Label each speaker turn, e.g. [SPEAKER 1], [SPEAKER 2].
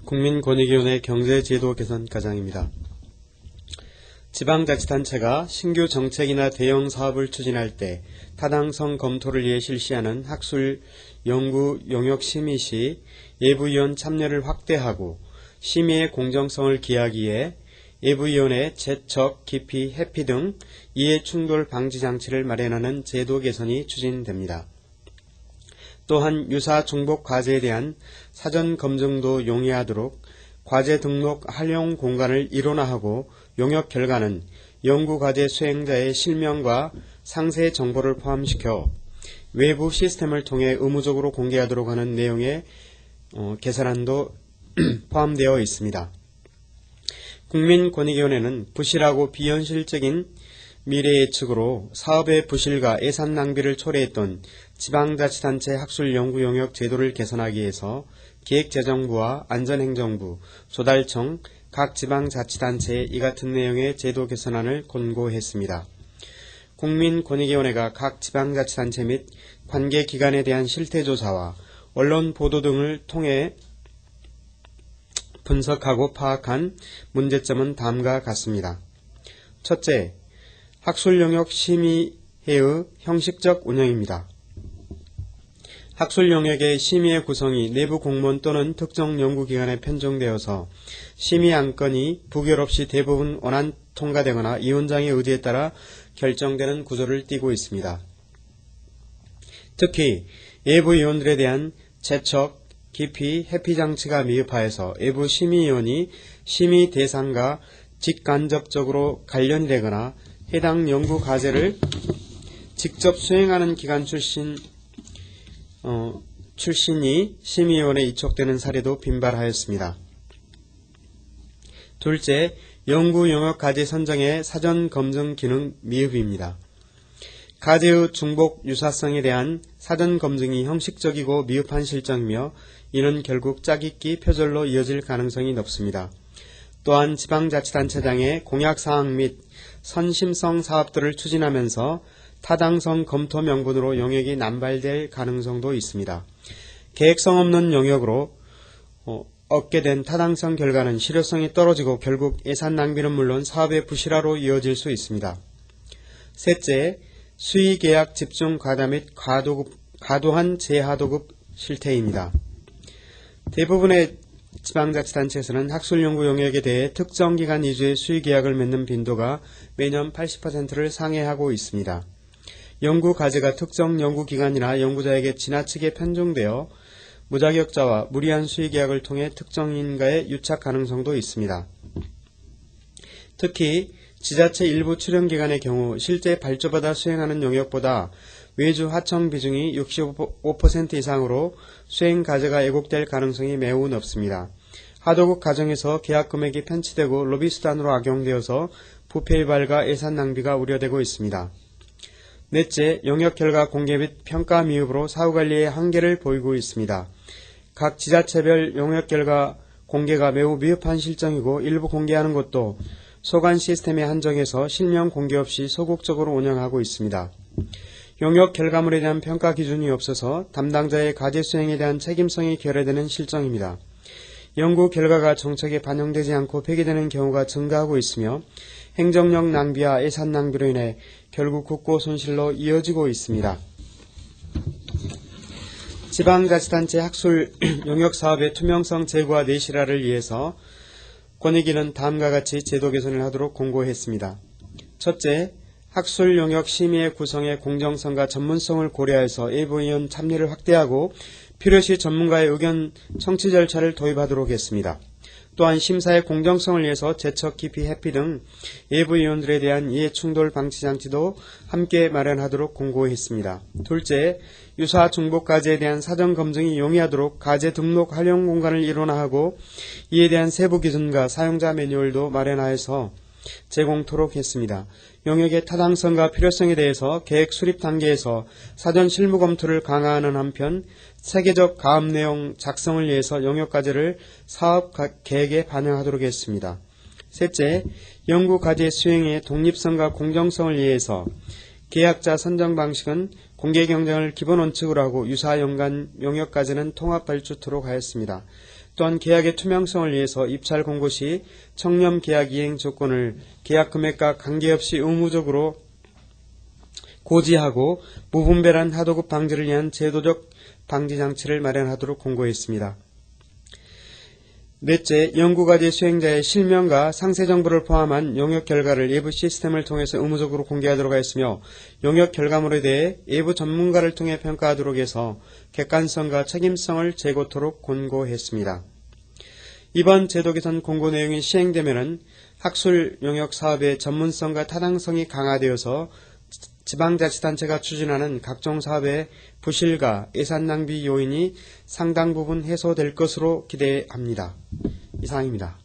[SPEAKER 1] 국민권익위원회 경제제도 개선 과장입니다. 지방자치단체가 신규 정책이나 대형 사업을 추진할 때 타당성 검토를 위해 실시하는 학술 연구 용역 심의 시 예부위원 참여를 확대하고 심의의 공정성을 기하기 위해 예부위원회 제척, 기피, 회피 등 이해충돌 방지 장치를 마련하는 제도 개선이 추진됩니다. 또한 유사 중복 과제에 대한 사전 검증도 용이하도록 과제 등록 활용 공간을 일원화하고 용역 결과는 연구과제 수행자의 실명과 상세 정보를 포함시켜 외부 시스템을 통해 의무적으로 공개하도록 하는 내용의 개선안도 포함되어 있습니다. 국민권익위원회는 부실하고 비현실적인 미래 예측으로 사업의 부실과 예산 낭비를 초래했던 지방자치단체 학술 연구 용역 제도를 개선하기 위해서 기획재정부와 안전행정부, 조달청, 각 지방자치단체에 이 같은 내용의 제도 개선안을 권고했습니다. 국민권익위원회가 각 지방자치단체 및 관계기관에 대한 실태조사와 언론 보도 등을 통해 분석하고 파악한 문제점은 다음과 같습니다. 첫째, 학술용역 심의회의 형식적 운영입니다. 학술용역의 심의의 구성이 내부 공무원 또는 특정 연구기관에 편중되어서 심의 안건이 부결 없이 대부분 원안 통과되거나 위원장의 의지에 따라 결정되는 구조를 띠고 있습니다. 특히 예부위원들에 대한 제척, 기피, 회피 장치가 미흡하여서 외부 심의위원이 심의 대상과 직간접적으로 관련이 되거나 해당 연구 과제를 직접 수행하는 기관 출신이 심의위원에 이촉되는 사례도 빈발하였습니다. 둘째, 연구 용역 과제 선정의 사전 검증 기능 미흡입니다. 과제의 중복 유사성에 대한 사전 검증이 형식적이고 미흡한 실정이며 이는 결국 짜깁기 표절로 이어질 가능성이 높습니다. 또한 지방자치단체장의 공약사항 및 선심성 사업들을 추진하면서 타당성 검토 명분으로 용역이 남발될 가능성도 있습니다. 계획성 없는 용역으로 얻게 된 타당성 결과는 실효성이 떨어지고 결국 예산 낭비는 물론 사업의 부실화로 이어질 수 있습니다. 셋째, 수의계약 집중 과다 및 과도한 재하도급 실태입니다. 대부분의 지방자치단체에서는 학술연구 용역에 대해 특정 기간 위주의 수의계약을 맺는 빈도가 매년 80%를 상회하고 있습니다. 연구 과제가 특정 연구기관이나 연구자에게 지나치게 편중되어 무자격자와 무리한 수의계약을 통해 특정인과의 유착 가능성도 있습니다. 특히 지자체 일부 출연기관의 경우 실제 발주받아 수행하는 용역보다 외주 하청 비중이 65% 이상으로 수행 과제가 왜곡될 가능성이 매우 높습니다. 하도급 과정에서 계약 금액이 편취되고 로비 수단으로 악용되어서 부패 유발과 예산 낭비가 우려되고 있습니다. 넷째, 용역 결과 공개 및 평가 미흡으로 사후관리에 한계를 보이고 있습니다. 각 지자체별 용역 결과 공개가 매우 미흡한 실정이고 일부 공개하는 것도 소관 시스템에 한정해서 실명 공개 없이 소극적으로 운영하고 있습니다. 용역 결과물에 대한 평가 기준이 없어서 담당자의 과제 수행에 대한 책임성이 결여되는 실정입니다. 연구 결과가 정책에 반영되지 않고 폐기되는 경우가 증가하고 있으며 행정력 낭비와 예산 낭비로 인해 결국 국고 손실로 이어지고 있습니다. 지방자치단체 학술 용역사업의 투명성 제고와 내실화를 위해서 권익위는 다음과 같이 제도 개선을 하도록 공고했습니다. 첫째, 학술 용역 심의의 구성의 공정성과 전문성을 고려해서 예부위원 참여를 확대하고 필요시 전문가의 의견 청취 절차를 도입하도록 했습니다. 또한 심사의 공정성을 위해서 제척, 기피, 회피 등 예부위원들에 대한 이해충돌 방지 장치도 함께 마련하도록 공고했습니다. 둘째, 유사 중복 과제에 대한 사전 검증이 용이하도록 과제 등록 활용 공간을 일원화하고 이에 대한 세부 기준과 사용자 매뉴얼도 마련하여서 제공토록 했습니다. 용역의 타당성과 필요성에 대해서 계획 수립 단계에서 사전 실무 검토를 강화하는 한편 체계적 가업 내용 작성을 위해서 용역과제를 사업 계획에 반영하도록 했습니다. 셋째, 연구 과제 수행의 독립성과 공정성을 위해서 계약자 선정 방식은 공개 경쟁을 기본 원칙으로 하고 유사 연간 용역과제는 통합 발주토록 하였습니다. 또한 계약의 투명성을 위해서 입찰 공고 시 청렴 계약 이행 조건을 계약 금액과 관계없이 의무적으로 고지하고 무분별한 하도급 방지를 위한 제도적 방지 장치를 마련하도록 공고했습니다. 넷째, 연구과제 수행자의 실명과 상세 정보를 포함한 용역 결과를 외부 시스템을 통해서 의무적으로 공개하도록 하였으며 용역 결과물에 대해 외부 전문가를 통해 평가하도록 해서 객관성과 책임성을 제고토록 권고했습니다. 이번 제도 개선 공고 내용이 시행되면 학술 용역 사업의 전문성과 타당성이 강화되어서 지방자치단체가 추진하는 각종 사업의 부실과 예산 낭비 요인이 상당 부분 해소될 것으로 기대합니다. 이상입니다.